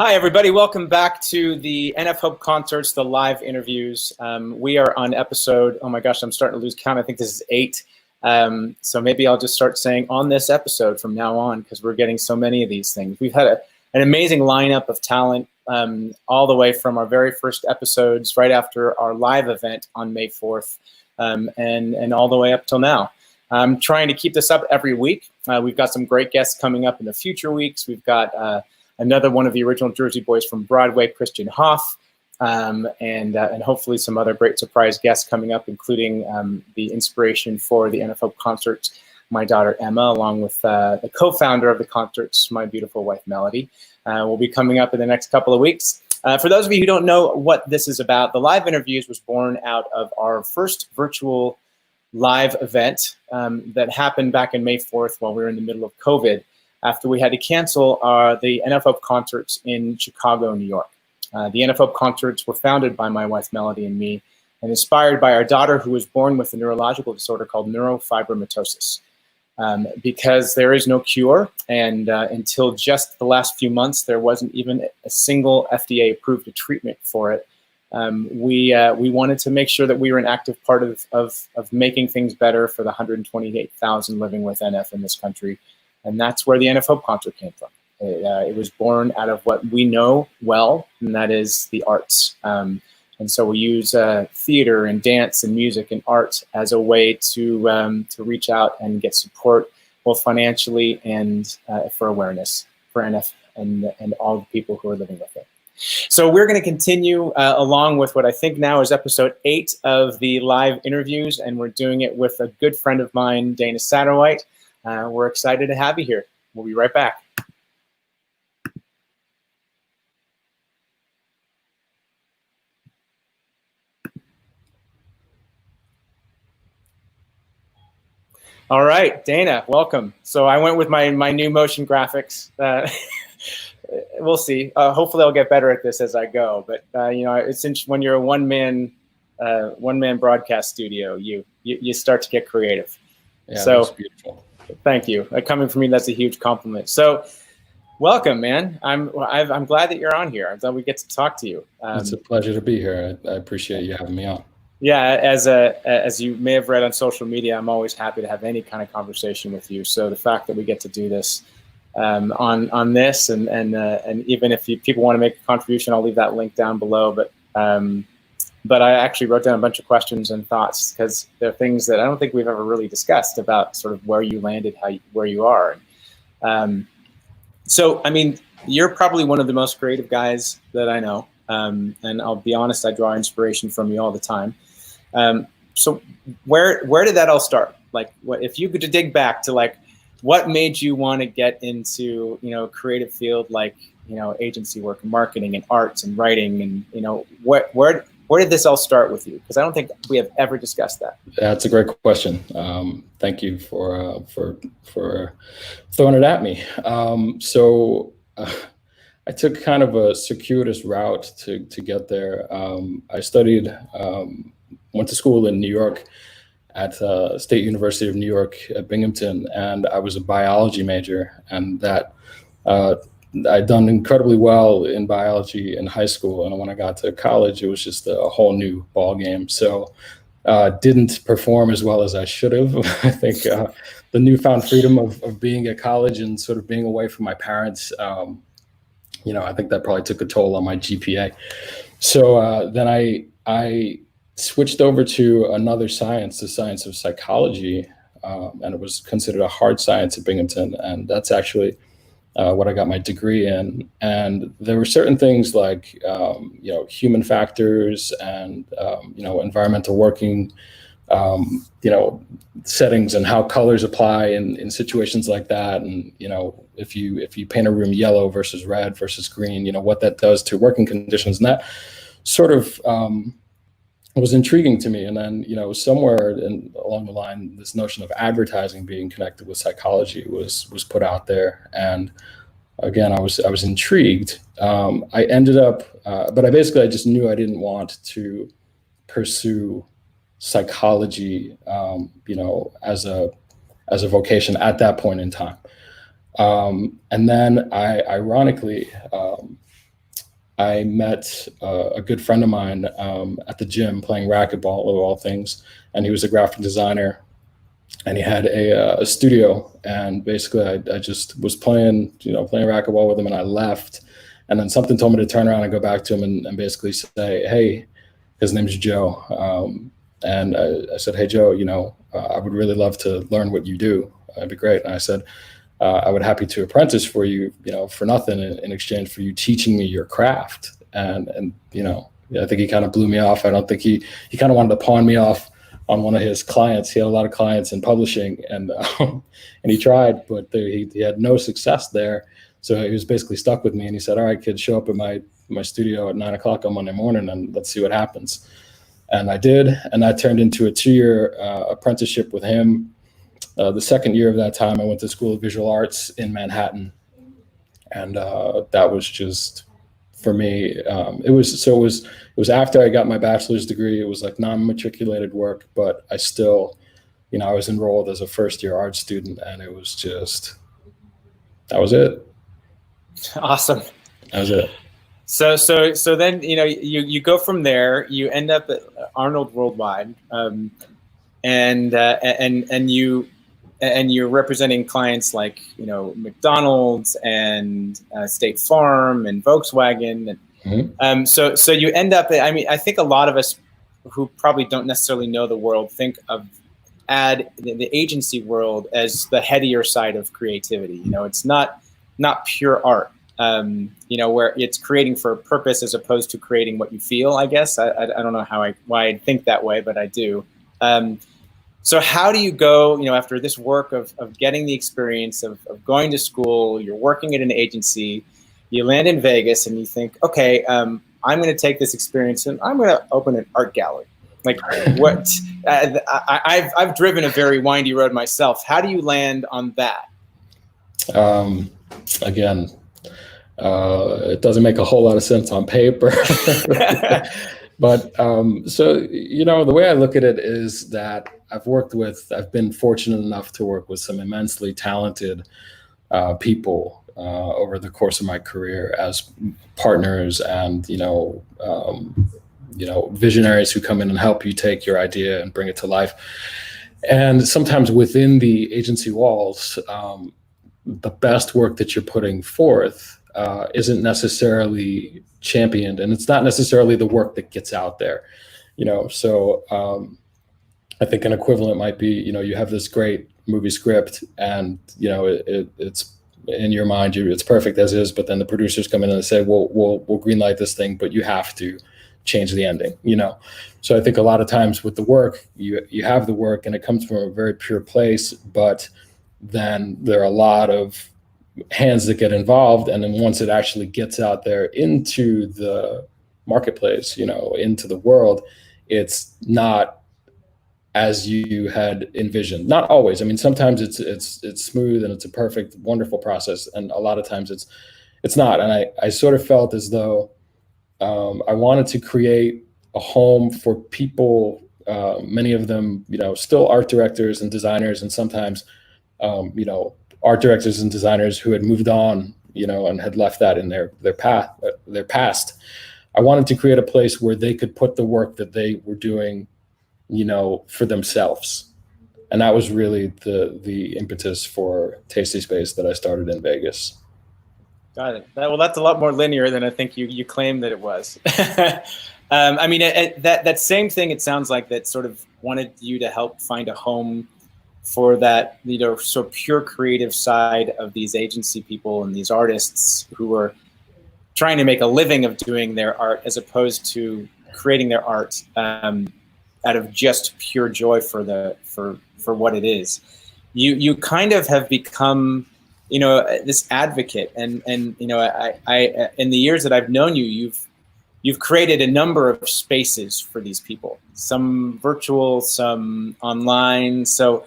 Hi, everybody. Welcome back to the NF Hope Concerts, the live interviews. We are on episode, oh my gosh, I'm starting to lose count. I think this is 8. So maybe I'll just start saying on this episode from now on, because we're getting so many of these things. We've had an amazing lineup of talent all the way from our very first episodes right after our live event on May 4th and all the way up till now. I'm trying to keep this up every week. We've got some great guests coming up in the future weeks. We've got another one of the original Jersey boys from Broadway, Christian Hoff, and hopefully some other great surprise guests coming up, including the inspiration for the NF Hope concerts, my daughter Emma, along with the co-founder of the concerts, my beautiful wife Melody, will be coming up in the next couple of weeks. For those of you who don't know what this is about, the live interviews was born out of our first virtual live event that happened back in May 4th while we were in the middle of COVID, after we had to cancel the NF Hope concerts in Chicago, New York. The NF Hope concerts were founded by my wife Melody and me, and inspired by our daughter, who was born with a neurological disorder called neurofibromatosis. Because there is no cure, and until just the last few months, there wasn't even a single FDA-approved treatment for it. We wanted to make sure that we were an active part of making things better for the 128,000 living with NF in this country. And that's where the NF Hope concert came from. It was born out of what we know well, and that is the arts. And so we use theater and dance and music and art as a way to reach out and get support, both financially and for awareness for NF and all the people who are living with it. So we're going to continue along with what I think now is episode 8 of the live interviews, and we're doing it with a good friend of mine, Dana Satterwhite. We're excited to have you here. We'll be right back. All right, Dana, welcome. So I went with my new motion graphics. We'll see. Hopefully I'll get better at this as I go. But you know, it's when you're a one-man broadcast studio, you start to get creative. Yeah, so that's beautiful. Thank you. Coming from me, that's a huge compliment. So, welcome, man. I'm glad that you're on here. I'm glad we get to talk to you. It's a pleasure to be here. I appreciate you having me on. Yeah, as you may have read on social media, I'm always happy to have any kind of conversation with you. So the fact that we get to do this on this, and even if people want to make a contribution, I'll leave that link down below. But I actually wrote down a bunch of questions and thoughts, because there are things that I don't think we've ever really discussed about sort of where you landed, where you are. So, I mean, you're probably one of the most creative guys that I know. And I'll be honest, I draw inspiration from you all the time. So where did that all start? Like, if you could dig back to like, what made you want to get into, you know, a creative field like, you know, agency work and marketing and arts and writing, and, you know, where did this all start with you? Because I don't think we have ever discussed that. That's a great question. Thank you for throwing it at me. I took kind of a circuitous route to get there. I studied, went to school in New York at State University of New York at Binghamton, and I was a biology major, and that I'd done incredibly well in biology in high school, and when I got to college, it was just a whole new ball game. So didn't perform as well as I should have. I think the newfound freedom of being at college and sort of being away from my parents, you know, I think that probably took a toll on my GPA. So then I switched over to another science, the science of psychology, and it was considered a hard science at Binghamton, and that's actually what I got my degree in. And there were certain things like, you know, human factors and, you know, environmental working, you know, settings and how colors apply in situations like that. And, you know, if you paint a room yellow versus red versus green, you know, what that does to working conditions. And that sort of was intriguing to me. And then, you know, somewhere along the line, this notion of advertising being connected with psychology was put out there. And again, I was intrigued. I ended up, but I just knew I didn't want to pursue psychology, you know, as a vocation at that point in time. And then I ironically, I met a good friend of mine at the gym playing racquetball, of all things, and he was a graphic designer, and he had a studio. And basically, I just was playing racquetball with him, and I left. And then something told me to turn around and go back to him and basically say, hey, his name's Joe. And I said, hey, Joe, I would really love to learn what you do. That'd be great. And I said, I would happy to apprentice for you, for nothing in exchange for you teaching me your craft. And I think he kind of blew me off. I don't think he kind of wanted to pawn me off on one of his clients. He had a lot of clients in publishing, and he tried, but he had no success there. So he was basically stuck with me, and he said, all right, kid, show up at my studio at 9 o'clock on Monday morning, and let's see what happens. And I did, and that turned into a 2-year apprenticeship with him. The second year of that time, I went to School of Visual Arts in Manhattan, and that was just, for me, it was after I got my bachelor's degree. It was like non-matriculated work, but I still, I was enrolled as a first-year art student, and it was just, that was it. Awesome. That was it. So then, you go from there, you end up at Arnold Worldwide, and you're representing clients like, McDonald's and State Farm and Volkswagen. And so you end up, I think a lot of us who probably don't necessarily know the world think of the agency world as the headier side of creativity. It's not pure art, where it's creating for a purpose as opposed to creating what you feel, I guess. I don't know why I think that way, but I do. So how do you go, after this work of getting the experience of going to school, you're working at an agency, you land in Vegas and you think, okay, I'm going to take this experience and I'm going to open an art gallery. Like what? I've driven a very windy road myself. How do you land on that? Again, it doesn't make a whole lot of sense on paper. But so, the way I look at it is that I've been fortunate enough to work with some immensely talented people over the course of my career as partners and, visionaries who come in and help you take your idea and bring it to life. And sometimes within the agency walls, the best work that you're putting forth isn't necessarily championed, and it's not necessarily the work that gets out there, so I think an equivalent might be, you have this great movie script and it's in your mind, it's perfect as is, but then the producers come in and they say, we'll greenlight this thing, but you have to change the ending, so I think a lot of times with the work, you have the work and it comes from a very pure place, but then there are a lot of hands that get involved, and then once it actually gets out there into the marketplace, into the world, it's not as you had envisioned. Not always. I mean, sometimes it's smooth and it's a perfect, wonderful process, and a lot of times it's not. And I sort of felt as though I wanted to create a home for people, many of them, still art directors and designers, and sometimes art directors and designers who had moved on, and had left that in their past. I wanted to create a place where they could put the work that they were doing, for themselves. And that was really the impetus for Tasty Space that I started in Vegas. Got it. Well, that's a lot more linear than I think you claimed that it was. That same thing, it sounds like, that sort of wanted you to help find a home for that, so pure creative side of these agency people and these artists who are trying to make a living of doing their art, as opposed to creating their art out of just pure joy for what it is. You kind of have become, this advocate, and I in the years that I've known you, you've created a number of spaces for these people, some virtual, some online. So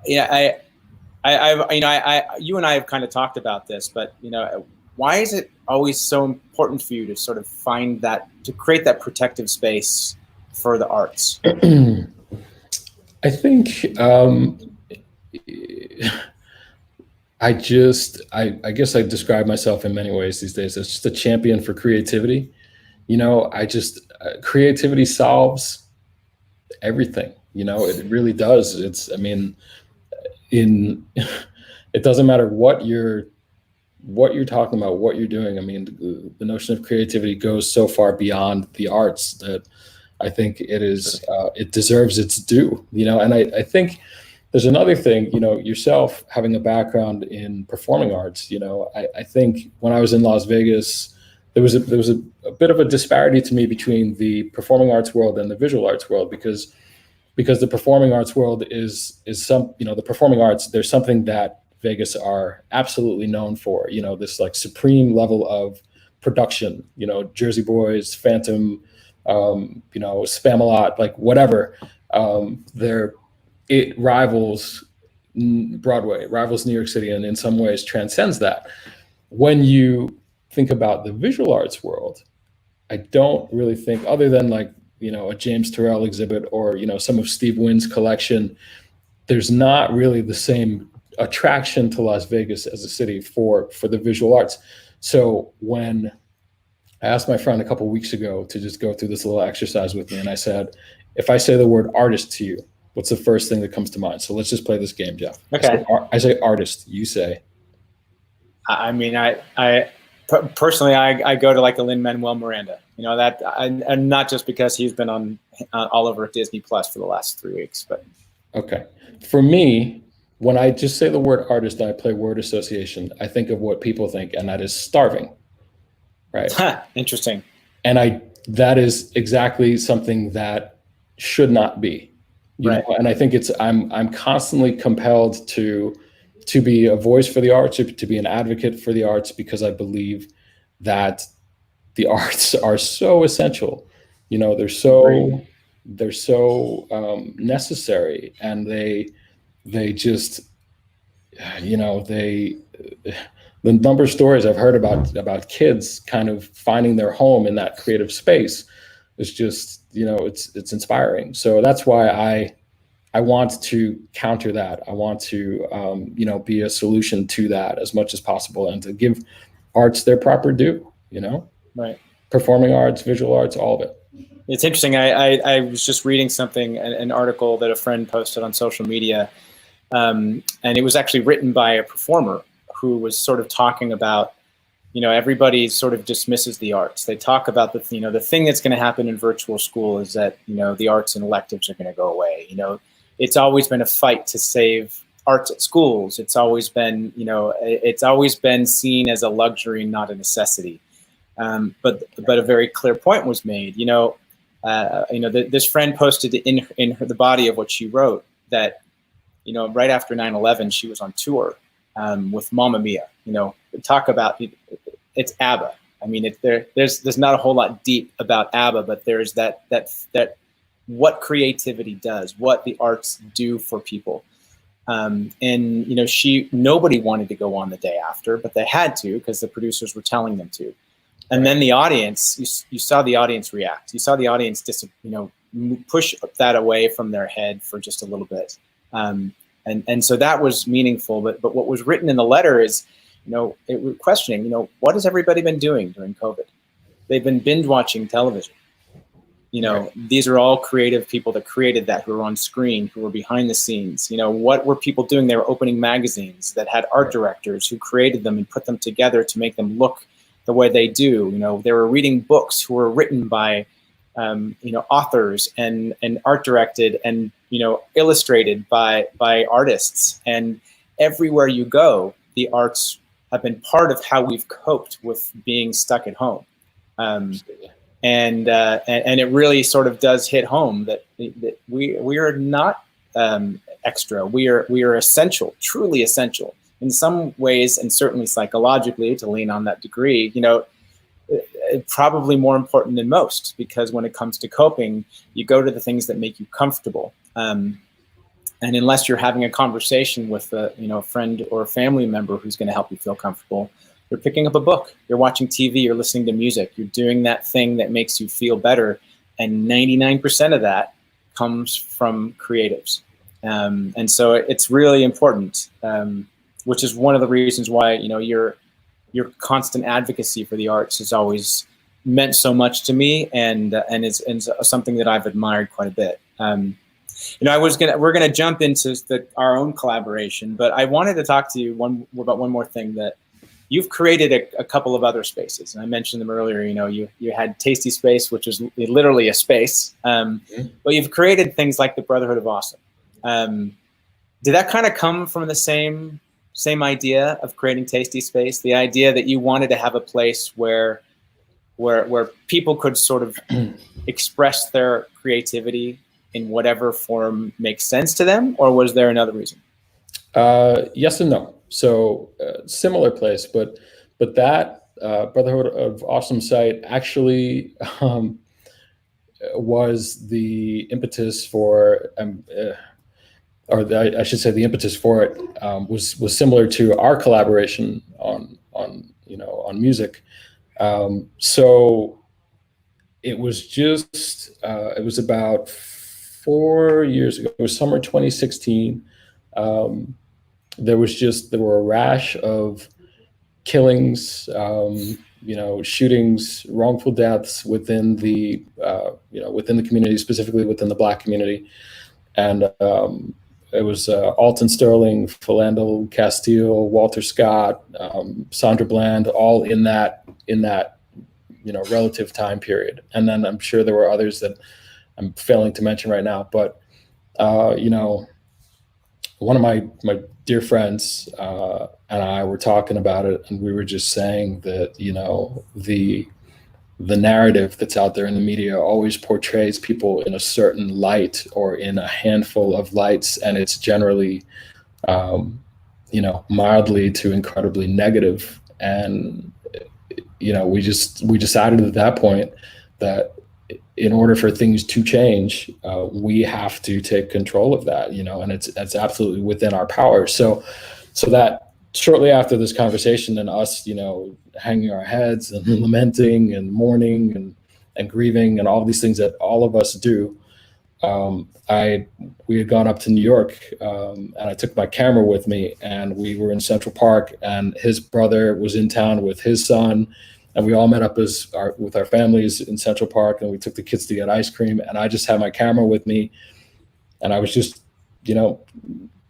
yeah, you and I have kind of talked about this, but why is it always so important for you to sort of find that, to create that protective space for the arts? I think I guess I describe myself in many ways these days as just a champion for creativity. Creativity solves everything. It really does. I mean, in it doesn't matter what you're talking about, what you're doing. I mean, the notion of creativity goes so far beyond the arts that I think it deserves its due. And I think there's another thing. Yourself having a background in performing arts. I think when I was in Las Vegas, there was a bit of a disparity to me between the performing arts world and the visual arts world, because the performing arts world is the performing arts, there's something that Vegas are absolutely known for, this like supreme level of production, Jersey Boys, Phantom, Spamalot, like whatever. It rivals Broadway, rivals New York City, and in some ways transcends that. When you think about the visual arts world, I don't really think, other than like, a James Turrell exhibit or, some of Steve Wynn's collection, there's not really the same attraction to Las Vegas as a city for the visual arts. So when I asked my friend a couple of weeks ago to just go through this little exercise with me, and I said, if I say the word artist to you, what's the first thing that comes to mind? So let's just play this game, Jeff. Okay. I say artist, you say. I mean, personally, I go to like a Lin-Manuel Miranda, and not just because he's been on all over Disney Plus for the last 3 weeks, but. Okay. For me, when I just say the word artist and I play word association, I think of what people think, and that is starving, right? Interesting. And that is exactly something that should not be, right. And I think I'm constantly compelled to be a voice for the arts, to be an advocate for the arts, because I believe that the arts are so essential. They're so necessary, and they just, the number of stories I've heard about kids kind of finding their home in that creative space is just, it's inspiring. So that's why I want to counter that. I want to, be a solution to that as much as possible, and to give arts their proper due, Right. Performing arts, visual arts, all of it. It's interesting. I was just reading something, an article that a friend posted on social media, and it was actually written by a performer who was sort of talking about, everybody sort of dismisses the arts. They talk about the thing that's going to happen in virtual school is that, the arts and electives are going to go away. It's always been a fight to save arts at schools. It's always been, seen as a luxury, not a necessity. But a very clear point was made. This friend posted in the body of what she wrote that, right after 9/11, she was on tour with Mamma Mia. Talk about it's ABBA. I mean, there's not a whole lot deep about ABBA, but there's that what creativity does, what the arts do for people. Nobody wanted to go on the day after, but they had to because the producers were telling them to. And then the audience, you saw the audience react. You saw the audience push that away from their head for just a little bit. And so that was meaningful. But what was written in the letter is, it was questioning, what has everybody been doing during COVID? They've been binge watching television. These are all creative people that created that, who were on screen, who were behind the scenes. What were people doing? They were opening magazines that had art directors who created them and put them together to make them look the way they do. They were reading books who were written by, authors and art directed and, illustrated by artists. And everywhere you go, the arts have been part of how we've coped with being stuck at home. And it really sort of does hit home that we are not extra. We are essential, truly essential in some ways, and certainly psychologically, to lean on that degree. Probably more important than most, because when it comes to coping, you go to the things that make you comfortable. And unless you're having a conversation with a friend or a family member who's going to help you feel comfortable, you're picking up a book, you're watching TV, you're listening to music, you're doing that thing that makes you feel better. And 99% of that comes from creatives. And so it's really important which is one of the reasons why, you know, your constant advocacy for the arts has always meant so much to me, and is something that I've admired quite a bit. You know, we're gonna jump into our own collaboration, but I wanted to talk to you about one more thing. That you've created a couple of other spaces, and I mentioned them earlier. You know, you had Tasty Space, which is literally a space, but you've created things like the Brotherhood of Awesome. Did that kind of come from the same idea of creating Tasty Space? The idea that you wanted to have a place where people could sort of express their creativity in whatever form makes sense to them, or was there another reason? Yes and no. So similar place, but that Brotherhood of Awesome site actually was the impetus for, I should say the impetus for it was similar to our collaboration on music. So it was just it was about 4 years ago. It was summer 2016. There were a rash of killings, shootings, wrongful deaths within the community, specifically within the Black community, and it was Alton Sterling, Philando Castile, Walter Scott, Sandra Bland, all in that relative time period. And then I'm sure there were others that I'm failing to mention right now. But one of my dear friends and I were talking about it, and we were just saying that the narrative that's out there in the media always portrays people in a certain light or in a handful of lights, and it's generally mildly to incredibly negative. And we decided at that point that in order for things to change, we have to take control of that, and it's absolutely within our power. So that shortly after this conversation and us, hanging our heads and lamenting and mourning and grieving and all these things that all of us do, we had gone up to New York, and I took my camera with me, and we were in Central Park, and his brother was in town with his son, and we all met up with our families in Central Park, and we took the kids to get ice cream, and I just had my camera with me, and I was just,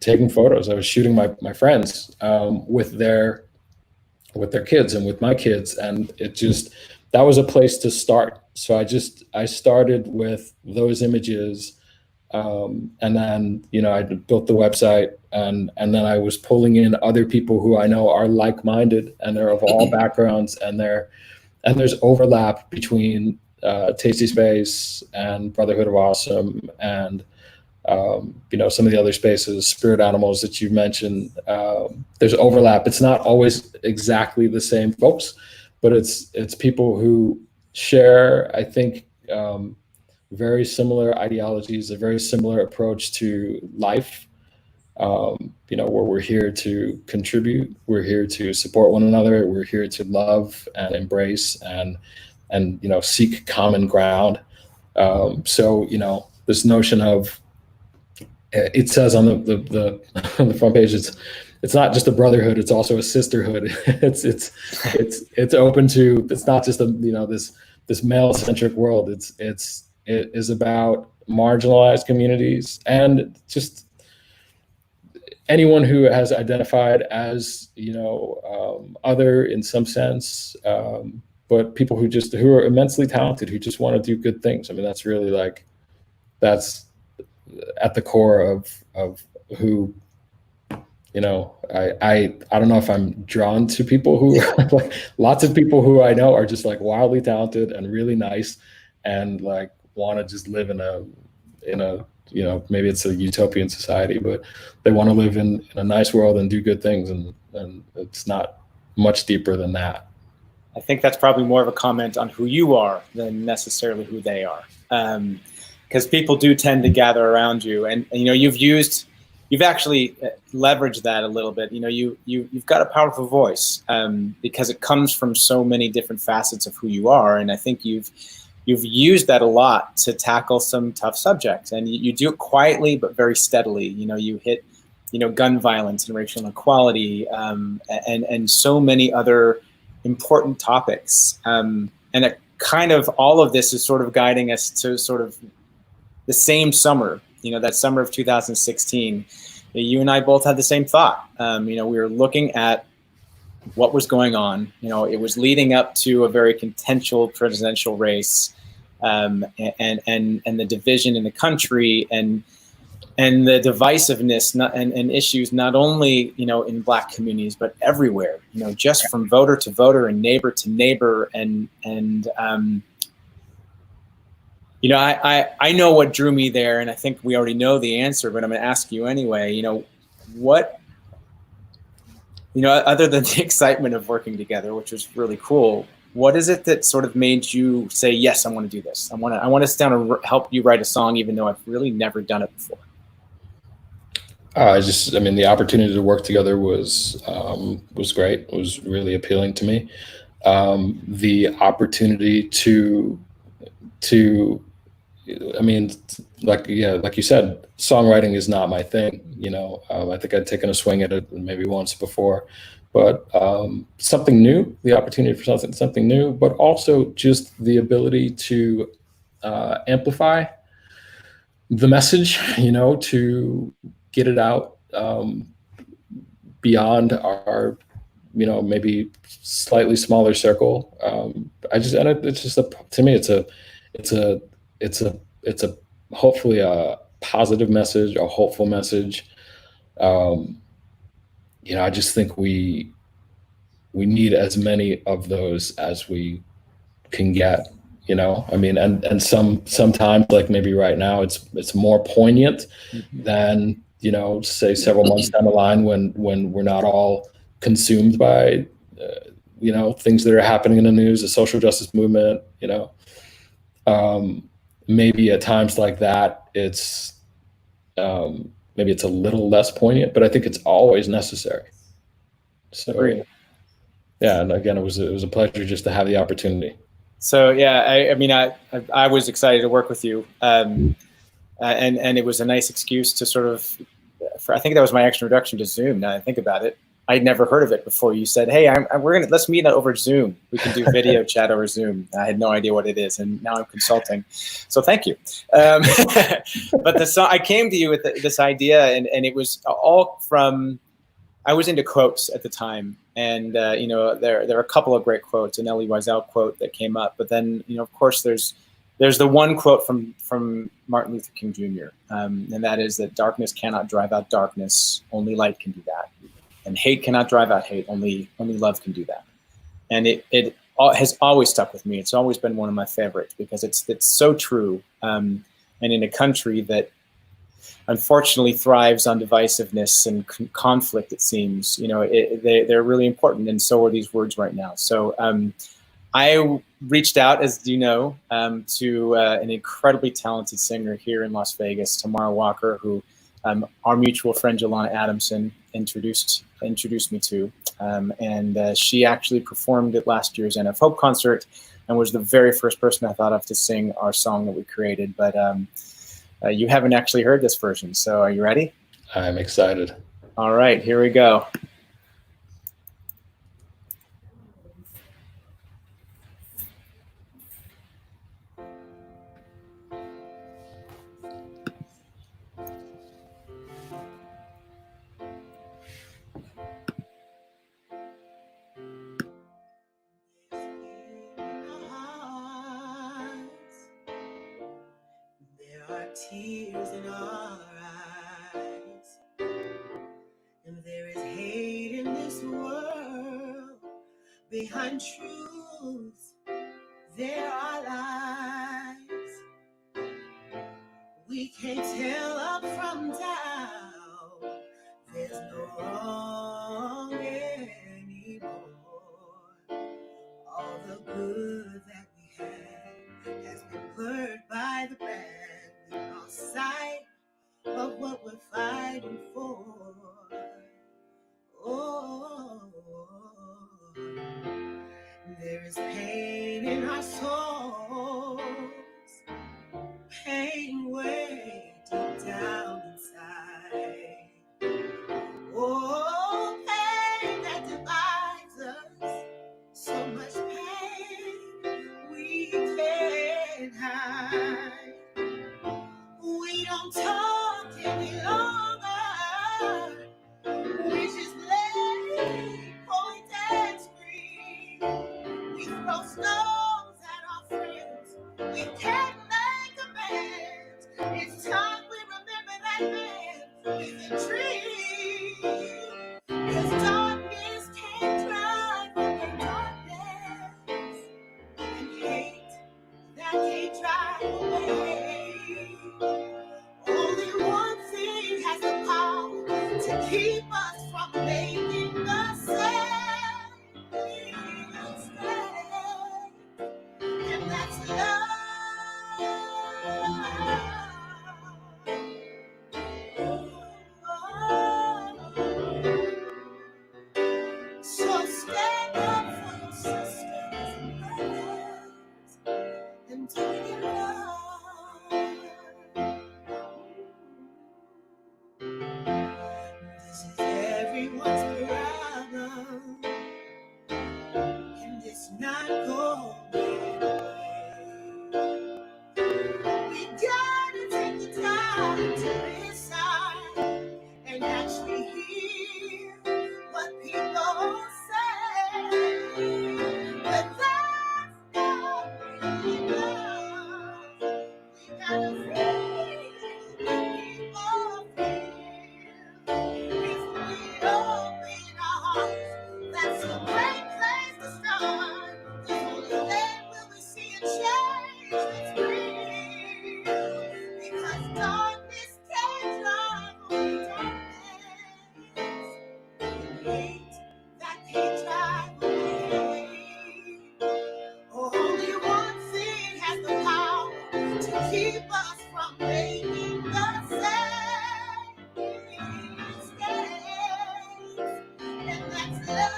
taking photos. I was shooting my friends with their kids and with my kids, and that was a place to start. So I started with those images, and then I built the website, and then I was pulling in other people who I know are like-minded, and they're of all backgrounds, and there's overlap between Tasty Space and Brotherhood of Awesome and some of the other spaces, Spirit Animals that you mentioned. There's overlap. It's not always exactly the same folks, but it's people who share, I think, very similar ideologies, a very similar approach to life, where we're here to contribute, we're here to support one another, we're here to love and embrace and seek common ground. So this notion of, it says on the on the front page, it's not just a brotherhood, it's also a sisterhood. It's open to, it's not just this male centric world. It is about marginalized communities and just anyone who has identified as other in some sense, but people who are immensely talented, who just want to do good things. I mean, that's really that's at the core of who, I don't know if I'm drawn to people who lots of people who I know are just wildly talented and really nice and want to just live in a maybe it's a utopian society, but they want to live in a nice world and do good things, and it's not much deeper than that. I think that's probably more of a comment on who you are than necessarily who they are. Because people do tend to gather around you, and you've actually leveraged that a little bit. You've got a powerful voice because it comes from so many different facets of who you are, and I think you've used that a lot to tackle some tough subjects, and you do it quietly but very steadily. You hit gun violence and racial inequality, and so many other important topics. And it kind of, all of this is sort of guiding us to sort of the same summer, that summer of 2016. You and I both had the same thought. We were looking at what was going on. It was leading up to a very contentious presidential race, and the division in the country, and the divisiveness and issues not only in Black communities but everywhere. Just from voter to voter and neighbor to neighbor, and I know what drew me there, and I think we already know the answer, but I'm going to ask you anyway. What, other than the excitement of working together, which was really cool, what is it that sort of made you say, yes, I want to do this? I want to sit down and help you write a song, even though I've really never done it before. The opportunity to work together was great. It was really appealing to me. The opportunity like you said, songwriting is not my thing. I think I'd taken a swing at it maybe once before, but something new, the opportunity for something new, but also just the ability to amplify the message, to get it out beyond our, maybe slightly smaller circle. To me, it's a hopefully a positive message, a hopeful message. I just think we need as many of those as we can get. And sometimes, like maybe right now, it's more poignant than say several months down the line when we're not all consumed by things that are happening in the news, the social justice movement. Maybe at times like that, it's maybe it's a little less poignant, but I think it's always necessary. So Agreed. Yeah, and again, it was a pleasure just to have the opportunity. So yeah, I was excited to work with you, and it was a nice excuse to sort of, I think that was my introduction to Zoom. Now I think about it, I'd never heard of it before. You said, "Hey, let's meet over Zoom. We can do video chat over Zoom." I had no idea what it is, and now I'm consulting. So thank you. But I came to you with this idea, and it was all from, I was into quotes at the time, and there are a couple of great quotes, an Elie Wiesel quote that came up, but then of course there's the one quote from Martin Luther King Jr., and that is that darkness cannot drive out darkness, only light can do that, and hate cannot drive out hate, only love can do that. And it has always stuck with me. It's always been one of my favorites because it's so true, and in a country that unfortunately thrives on divisiveness and conflict, it seems, they're really important, and so are these words right now. So I reached out, as you know, to an incredibly talented singer here in Las Vegas, Tymara Walker, who our mutual friend Jelana Adamson introduced me to, and she actually performed at last year's NF Hope concert and was the very first person I thought of to sing our song that we created. But you haven't actually heard this version, so are you ready? I'm excited. All right, here we go. Tears in our eyes, and there is hate in this world. Behind truth, there are lies. We can't tell up from down. There's no wrong anymore. All the good that we had has been blurred by the bad. Sight of what we're fighting for. Oh, there is pain in our souls, pain way deep down inside. throw stones at our friends. We can't make amends. It's time we remember that man with a dream. 'Cause darkness can't drive away darkness, and hate that can't drive away. Only one thing has the power to keep us from making the same mistake, and that's love. So stand up for your sisters and brothers and do it love. This is everyone's problem, and it's not going away. We gotta take the time to listen and actually hear what people say. But that's not really enough. We gotta feel what people feel. If we open our hearts, that's a great place to start. 'Cause only then will we see a change that's real. Because darkness can't drive away darkness, and hate that can't drive away. Only one thing has the power to keep us from making the same mistakes, and that's love.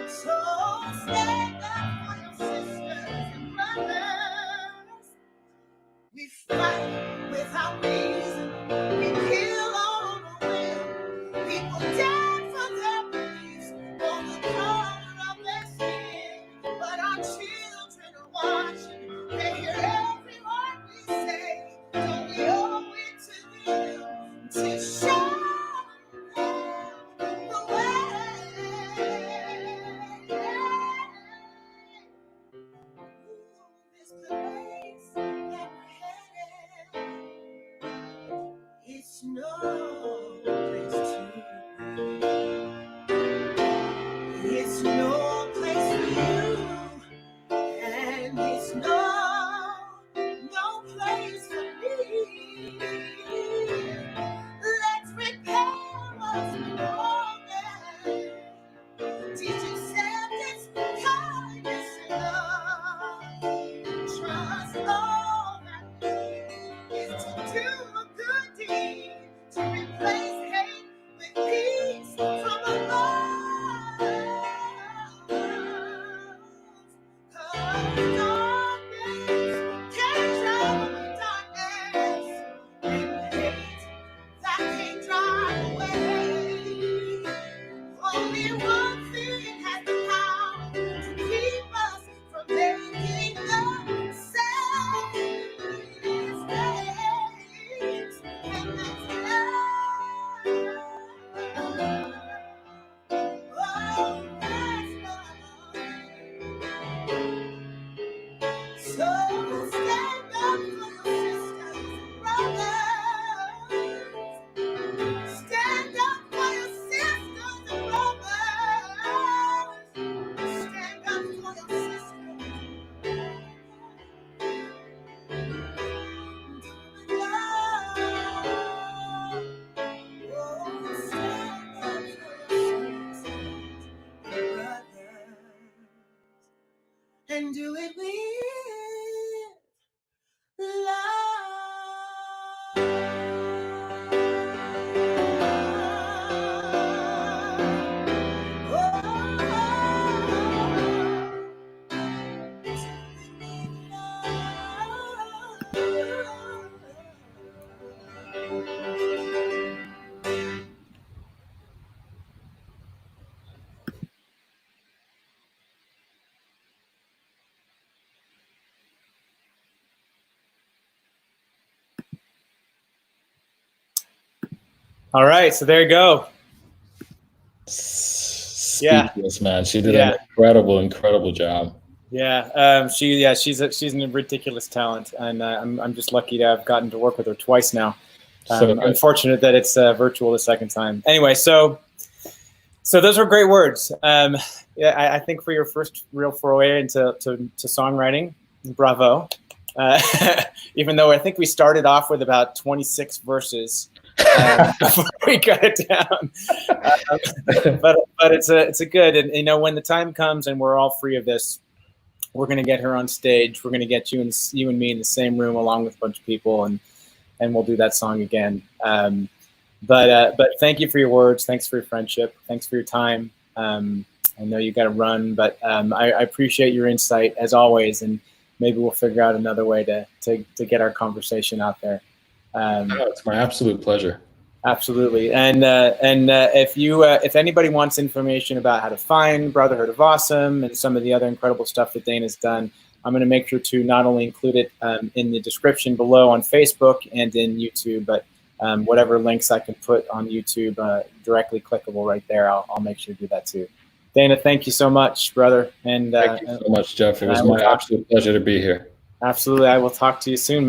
So stand up for your sisters and brothers. We fight without reason. We kill on a whim. People die for their beliefs or the color of their skin. But our children are watching. They hear every word we say. Don't we owe it to them to show them the way? This place that we're headed, it's no place to be. It's no place for you, and it's no place for me. Let's repair what's been broken. Teach acceptance, kindness, and love. Trust all that is to do a good deed, to replace hate with peace from above. 'Cause darkness can't drive away darkness, and hate that can't drive away. Only one thing has the power to keep us from making the same mistakes, and that's love. Oh, that's love. So stand up for your sisters and brothers. Stand up for your sisters and brothers. Stand up for your sisters. Do love. Oh, stand up for your sisters and brothers. And do it with All right, so there you go. Speechless, man. She did an incredible job. Yeah, she's a ridiculous talent, and I'm just lucky to have gotten to work with her twice now. Unfortunate that it's virtual the second time. Anyway, so those were great words. I think for your first real foray into songwriting, bravo. Even though I think we started off with about 26 verses before we got it down. But it's a good, and when the time comes and we're all free of this, we're going to get her on stage. We're going to get you and me in the same room along with a bunch of people, and we'll do that song again. But thank you for your words. Thanks for your friendship. Thanks for your time. I know you got to run, but I appreciate your insight as always, and maybe we'll figure out another way to get our conversation out there. It's my absolute pleasure. Absolutely. And if anybody wants information about how to find Brotherhood of Awesome and some of the other incredible stuff that Dana's done, I'm going to make sure to not only include it in the description below on Facebook and in YouTube, but whatever links I can put on YouTube directly clickable right there, I'll make sure to do that too. Dana, thank you so much, brother. And thank you so much, Jeff. It was my absolute pleasure to be here. Absolutely. I will talk to you soon, man.